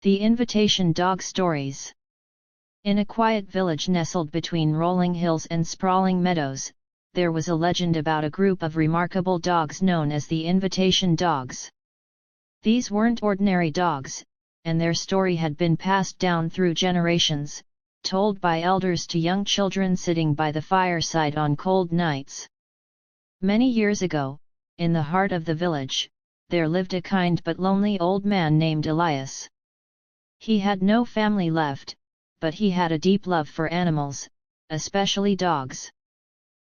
The Invitation Dog Stories. In a quiet village nestled between rolling hills and sprawling meadows, there was a legend about a group of remarkable dogs known as the Invitation Dogs. These weren't ordinary dogs, and their story had been passed down through generations, told by elders to young children sitting by the fireside on cold nights. Many years ago, in the heart of the village, there lived a kind but lonely old man named Elias. He had no family left, but he had a deep love for animals, especially dogs.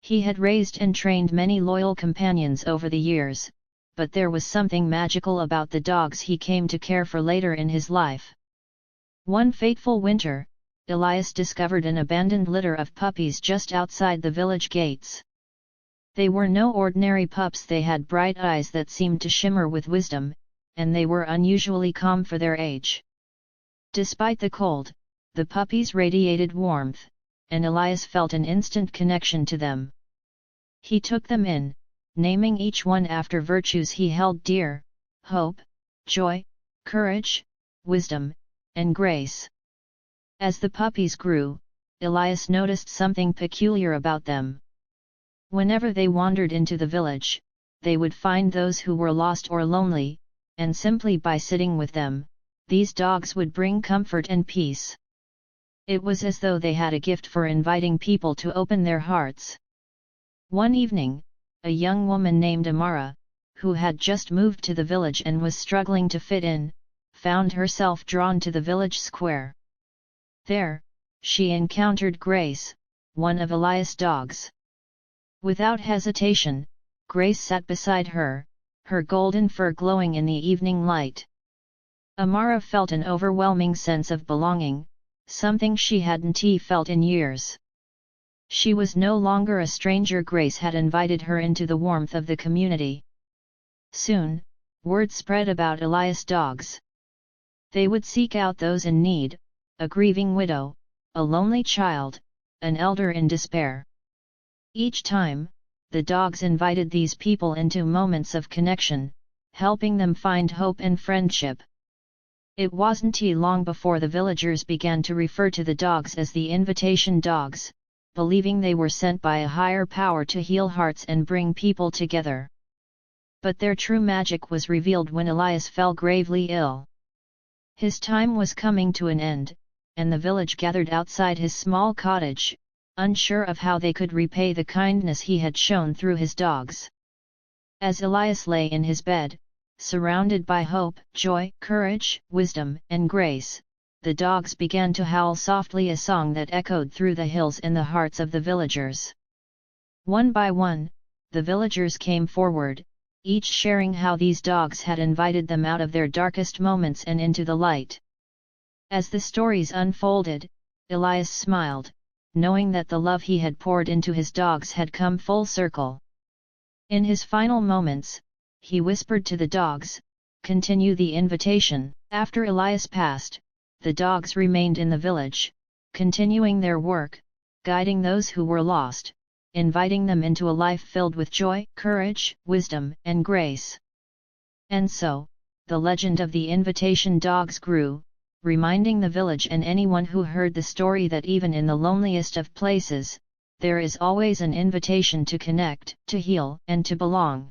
He had raised and trained many loyal companions over the years, but there was something magical about the dogs he came to care for later in his life. One fateful winter, Elias discovered an abandoned litter of puppies just outside the village gates. They were no ordinary pups. They had bright eyes that seemed to shimmer with wisdom, and they were unusually calm for their age. Despite the cold, the puppies radiated warmth, and Elias felt an instant connection to them. He took them in, naming each one after virtues he held dear: hope, joy, courage, wisdom, and grace. As the puppies grew, Elias noticed something peculiar about them. Whenever they wandered into the village, they would find those who were lost or lonely, and simply by sitting with them, these dogs would bring comfort and peace. It was as though they had a gift for inviting people to open their hearts. One evening, a young woman named Amara, who had just moved to the village and was struggling to fit in, found herself drawn to the village square. There, she encountered Grace, one of Elias' dogs. Without hesitation, Grace sat beside her, her golden fur glowing in the evening light. Amara felt an overwhelming sense of belonging, something she hadn't felt in years. She was no longer a stranger. Grace had invited her into the warmth of the community. Soon, word spread about Elias' dogs. They would seek out those in need, a grieving widow, a lonely child, an elder in despair. Each time, the dogs invited these people into moments of connection, helping them find hope and friendship. It wasn't long before the villagers began to refer to the dogs as the Invitation Dogs, believing they were sent by a higher power to heal hearts and bring people together. But their true magic was revealed when Elias fell gravely ill. His time was coming to an end, and the village gathered outside his small cottage, unsure of how they could repay the kindness he had shown through his dogs. As Elias lay in his bed, surrounded by hope, joy, courage, wisdom, and grace, the dogs began to howl softly, a song that echoed through the hills and the hearts of the villagers. One by one, the villagers came forward, each sharing how these dogs had invited them out of their darkest moments and into the light. As the stories unfolded, Elias smiled, knowing that the love he had poured into his dogs had come full circle. In his final moments, he whispered to the dogs, "Continue the invitation." After Elias passed, the dogs remained in the village, continuing their work, guiding those who were lost, inviting them into a life filled with joy, courage, wisdom, and grace. And so, the legend of the Invitation Dogs grew, reminding the village and anyone who heard the story that even in the loneliest of places, there is always an invitation to connect, to heal, and to belong.